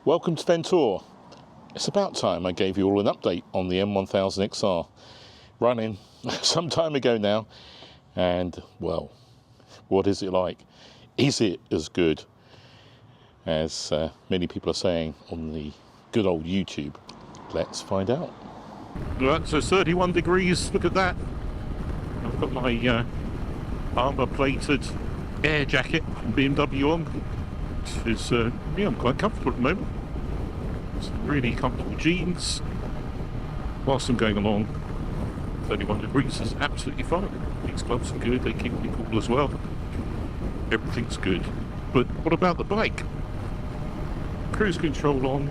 Welcome to Ventura. It's about time I gave you all an update on the M1000XR. Running some time ago now, and well, what is it like? Is it as good as many people are saying on the good old YouTube? Let's find out. Right, so 31 degrees, look at that. I've got my armour plated air jacket from BMW on, which is, yeah, I'm quite comfortable at the moment. Some really comfortable jeans. Whilst I'm going along, 31 degrees is absolutely fine. These gloves are good, they keep me cool as well. Everything's good. But what about the bike? Cruise control on,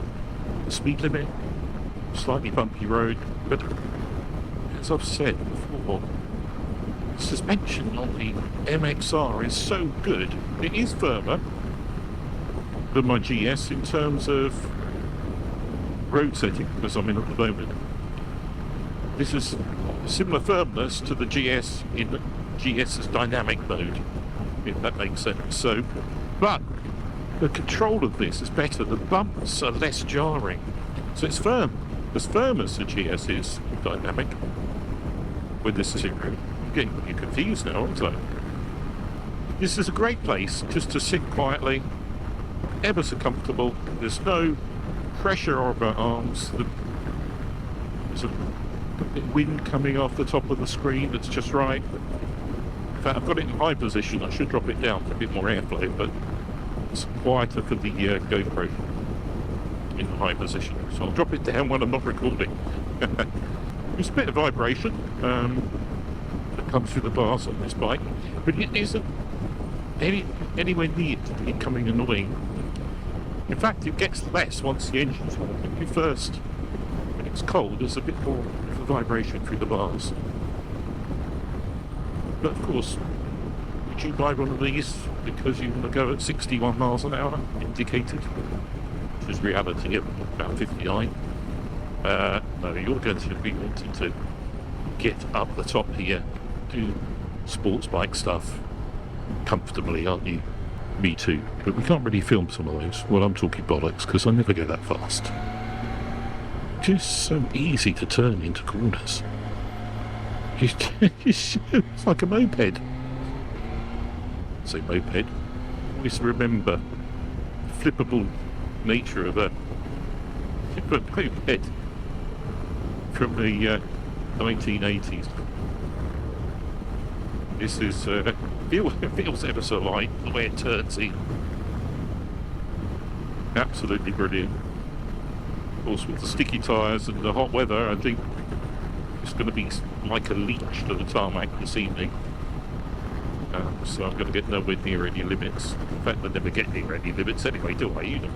the speed limit, slightly bumpy road, but as I've said before, suspension on the MXR is so good. It is firmer than my GS in terms of road setting, as I'm in at the moment. This is similar firmness to the GS in the GS's dynamic mode, if that makes sense. So, but the control of this is better. The bumps are less jarring, so it's firm, as firm as the GS is dynamic. With this is getting confused now, aren't I? This is a great place just to sit quietly, ever so comfortable. There's no pressure on my arms. There's a bit of wind coming off the top of the screen that's just right. In fact, I've got it in high position. I should drop it down for a bit more airflow, but it's quieter for the GoPro in high position. So I'll drop it down when I'm not recording. There's a bit of vibration that comes through the bars on this bike, but it isn't anywhere near becoming annoying. In fact, it gets less once the engine's on. When it's cold, there's a bit more of a vibration through the bars. But of course, would you buy one of these because you want to go at 61 miles an hour indicated, which is reality of about 59? No, you're going to be wanting to get up the top here, do sports bike stuff comfortably, aren't you? Me too, but we can't really film some of those. Well, I'm talking bollocks because I never go that fast. Just so easy to turn into corners. It's like a moped. Say moped. Always remember the flippable nature of a moped from the 1980s. This is it feels ever so light the way it turns in. Absolutely brilliant. Of course, with the sticky tyres and the hot weather, I think it's going to be like a leech to the tarmac this evening. So I'm going to get nowhere near any limits. In fact, I never get near any limits anyway, do I? You know.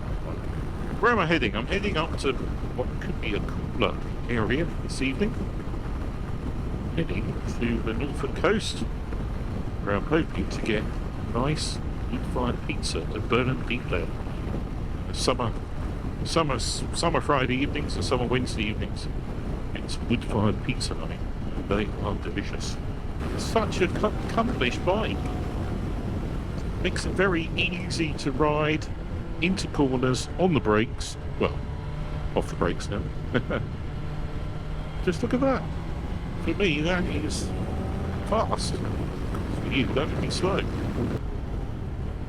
Where am I heading? I'm heading up to what could be a cooler area this evening. Heading to the Norfolk coast, where I'm hoping to get nice wood-fired pizza at Burnham Deepdale. Summer Friday evenings and summer Wednesday evenings. It's wood-fired pizza night. They are delicious. It's such an accomplished bike. Makes it very easy to ride into corners, on the brakes. Well, off the brakes now. Just look at that. For me, that is fast. For you, that would be slow.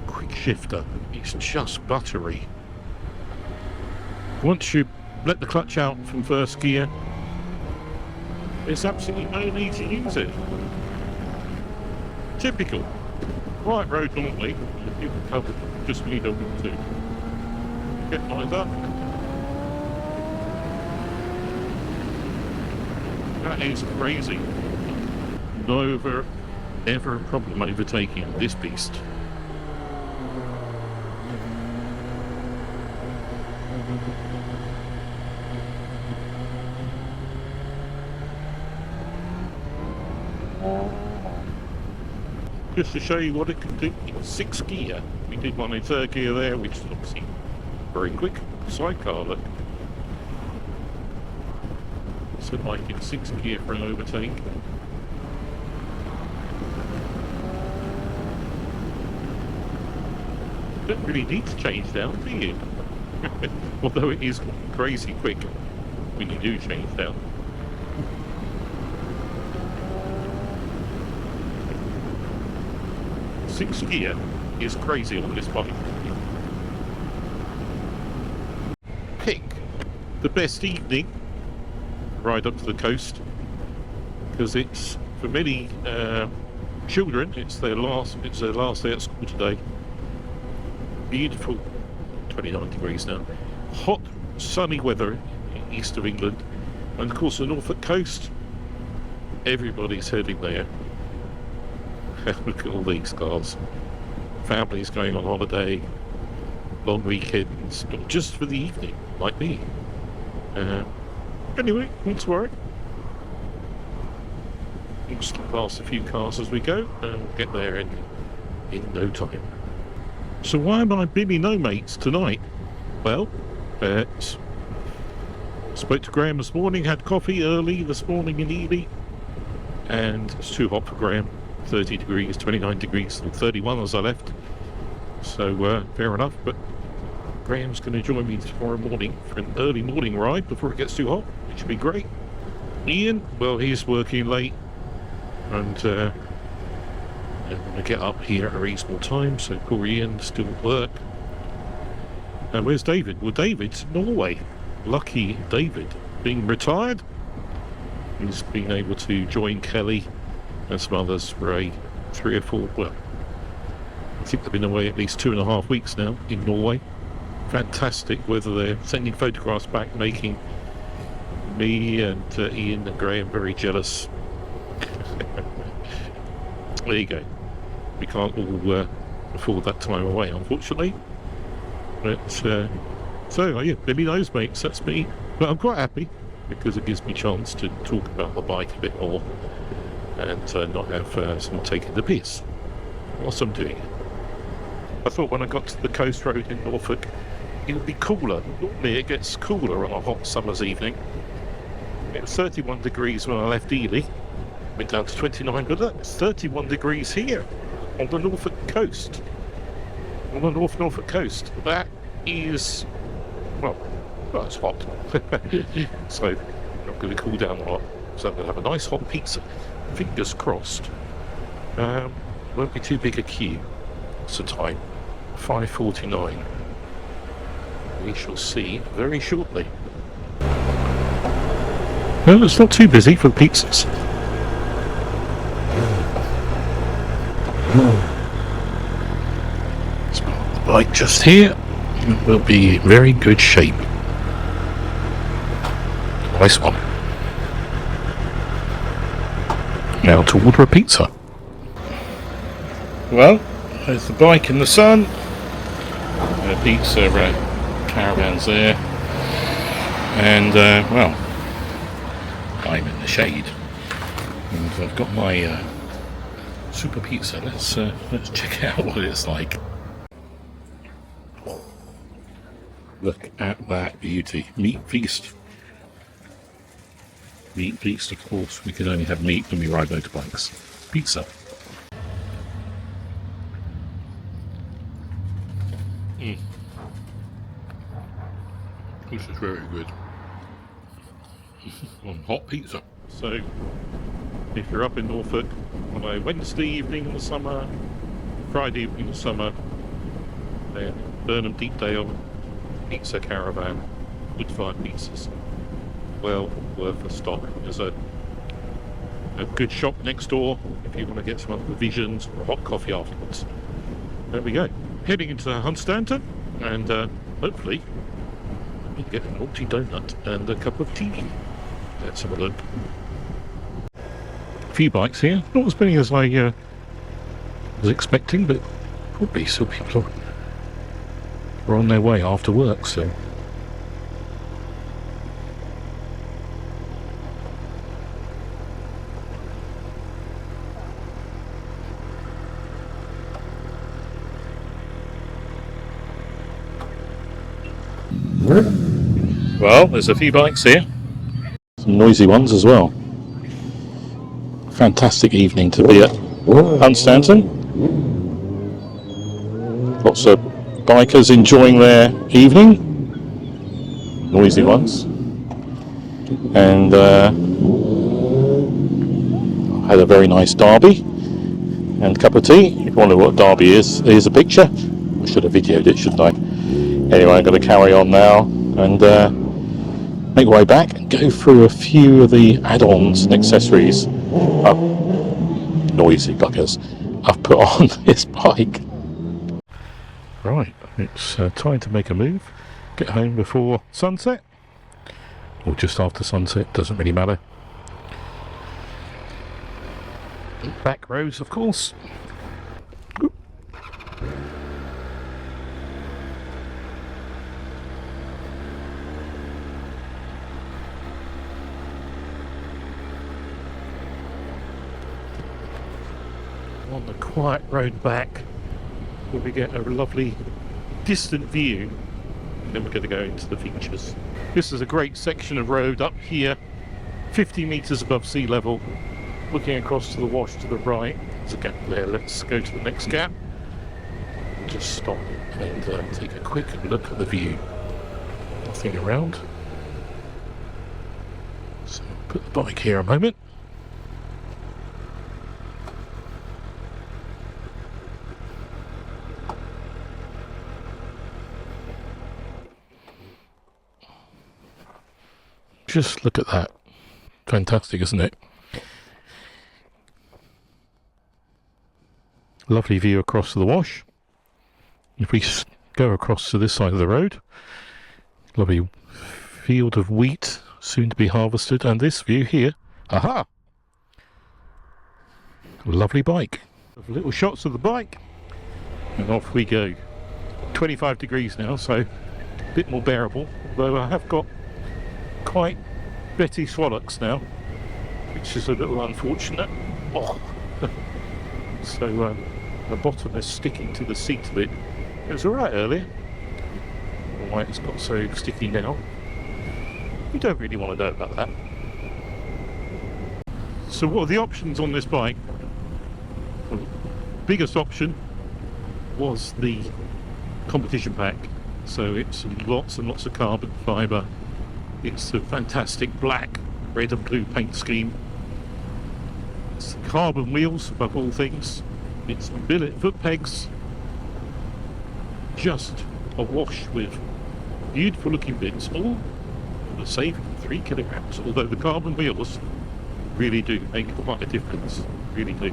Quick shifter. It's just buttery. Once you let the clutch out from first gear, there's absolutely no need to use it. Typical. Right road normally, you can cover just need a want to. Get lined up. That is crazy. Never a problem overtaking this beast. Just to show you what it can do in 6th gear. We did one in 3rd gear there, which is obviously very quick. Sidecar look. So like in 6th gear for an overtake. Don't really need to change down, do you? Although it is crazy quick when you do change down. Sixth gear is crazy on this bike. Pick the best evening ride up to the coast, because it's, for many children, it's their last day at school today. Beautiful 29 degrees now, hot sunny weather in east of England, and of course the Norfolk coast, everybody's heading there. Look at all these cars, families going on holiday, long weekends, not just for the evening like me. Anyway, not to worry, we'll slip past a few cars as we go and we'll get there in no time. So why am I Billy No Mates tonight? Well, spoke to Graham this morning, had coffee early this morning in Ely, and it's too hot for Graham. 30 degrees, 29 degrees, 31 as I left. So fair enough, but Graham's going to join me tomorrow morning for an early morning ride before it gets too hot, which should be great. Ian, well, he's working late, and I'm going to get up here at a reasonable time, so poor Ian still at work. And where's David? Well, David's in Norway. Lucky David, being retired. He's been able to join Kelly and some others for a 3 or 4, well, I think they've been away at least 2.5 weeks now in Norway. Fantastic weather there, sending photographs back, making me and Ian and Graham very jealous. There you go. We can't all afford that time away, unfortunately. But so yeah, Billy knows, mates, that's me. But I'm quite happy because it gives me a chance to talk about the bike a bit more and not have someone taking the piss whilst I'm doing it. I thought when I got to the coast road in Norfolk, it would be cooler. Normally it gets cooler on a hot summer's evening. It was 31 degrees when I left Ely, went down to 29, but look, it's 31 degrees here on the Norfolk coast. On the North Norfolk coast. That is, well, it's hot. So not going to cool down a lot. So I'm going to have a nice hot pizza. Fingers crossed. Won't be too big a queue. What's the time? 5:49. We shall see very shortly. Well, it's not too busy for the pizzas. Let's park the bike just here. It will be in very good shape. Nice one. Now to order a pizza. Well, there's the bike in the sun. Pizza caravans there. And, well, I'm in the shade. And I've got my super pizza. Let's check out what it's like. Look at that beauty. Meat feast. Meat feast, of course. We can only have meat when we ride motorbikes. Pizza. This is very good. On hot pizza. So, if you're up in Norfolk on a Wednesday evening in the summer, Friday evening in the summer, then Burnham Deepdale Pizza Caravan, wood-fired pizzas. Well worth a stop. There's a good shop next door if you want to get some other provisions or a hot coffee afterwards. There we go. Heading into Hunstanton, and hopefully we can get a naughty donut and a cup of tea. Let's have a look. A few bikes here, not as many as I was expecting, but probably still people are on their way after work, so. Well, there's a few bikes here. Some noisy ones as well. Fantastic evening to be at Hunstanton. Lots of bikers enjoying their evening. noisy ones. And I had a very nice derby and cup of tea. If you wonder what derby is, here's a picture. I should have videoed it, shouldn't I? Anyway, I'm going to carry on now and make my way back and go through a few of the add-ons and accessories, noisy buggers, I've put on this bike. Right, it's time to make a move. Get home before sunset, or just after sunset, doesn't really matter. Back rows, of course. On the quiet road back, where we get a lovely distant view, and then we're going to go into the features. This is a great section of road up here, 50 metres above sea level, looking across to the wash to the right. There's a gap there. Let's go to the next gap. Just stop and take a quick look at the view. Nothing around. So put the bike here a moment. Just look at that. Fantastic, isn't it? Lovely view across to the wash. If we go across to this side of the road, lovely field of wheat soon to be harvested, and this view here, aha! Lovely bike. Little shots of the bike, and off we go. 25 degrees now, so a bit more bearable, although I have got quite Betty Swallocks now, which is a little unfortunate. Oh. So the bottom is sticking to the seat a bit. It was alright earlier. Why it's got so sticky now, you don't really want to know about that. So what are the options on this bike? Well, the biggest option was the competition pack. So it's lots and lots of carbon fibre. It's a fantastic black, red and blue paint scheme. It's carbon wheels above all things. It's billet foot pegs. Just awash with beautiful looking bits, all for the saving 3 kilograms. Although the carbon wheels really do make quite a difference, really do.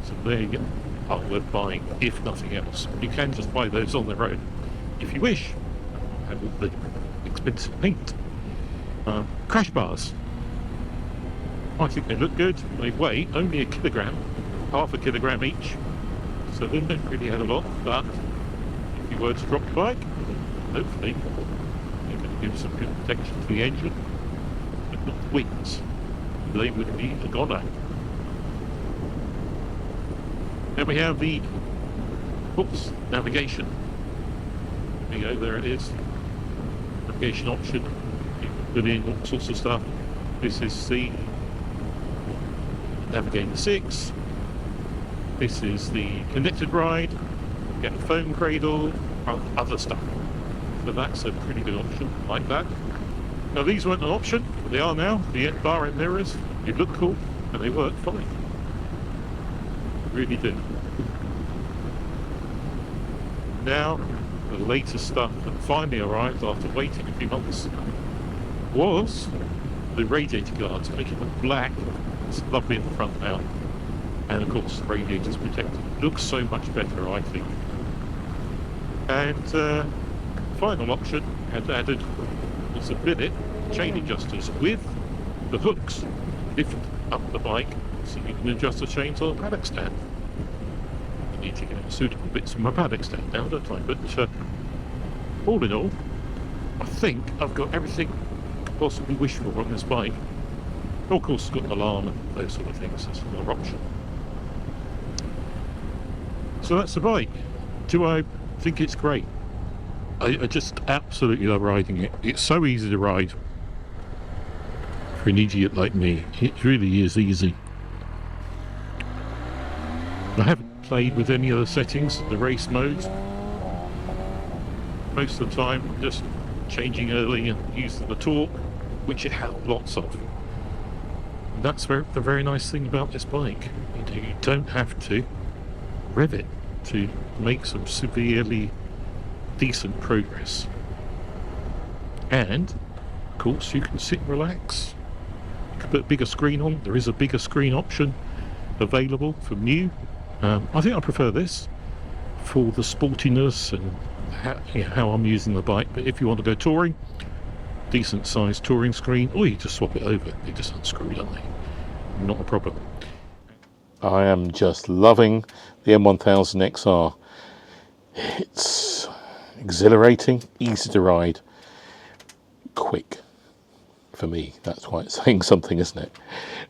So they are worth buying, if nothing else. You can just buy those on their own if you wish, and with the expensive paint. Crash bars. I think they look good. They weigh only a kilogram, half a kilogram each, so they don't really add a lot, but if you were to drop the bike, hopefully you're going to give some good protection to the engine, but not the wings. They would be a goner. Then we have the navigation. There you go, there it is. Navigation option. Put in all sorts of stuff. This is the Navigator 6. This is the connected ride. Get a foam cradle, other stuff. So that's a pretty good option, like that. Now these weren't an option, but they are now. The bar end mirrors, they look cool, and they work fine. They really do. Now, the latest stuff that finally arrived after waiting a few months was the radiator guards, making it look black. It's lovely in the front now, and of course the radiator's protected. Looks so much better, I think. And final option had added was a billet chain adjusters with the hooks lift up the bike so you can adjust the chains on a paddock stand. I need to get suitable bits of my paddock stand now, don't I? But all in all, I think I've got everything possibly wish for on this bike. Of course it's got an alarm and those sort of things, that's another option. So that's the bike. Do I think it's great? I just absolutely love riding it. It's so easy to ride for an idiot like me. It really is easy. I haven't played with any other settings, the race modes. Most of the time just changing early and using the torque, which it had lots of. That's the very nice thing about this bike. You don't have to rev it to make some severely decent progress. And of course you can sit and relax. You can put a bigger screen on. There is a bigger screen option available from new. I think I prefer this for the sportiness and how I'm using the bike. But if you want to go touring, decent sized touring screen, or you just swap it over. They just unscrew, don't they? Not a problem. I am just loving the M1000XR. It's exhilarating, easy to ride, quick. For me, that's why it's saying something, isn't it?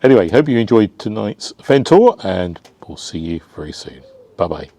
Anyway, hope you enjoyed tonight's Ventour, and we'll see you very soon. Bye bye.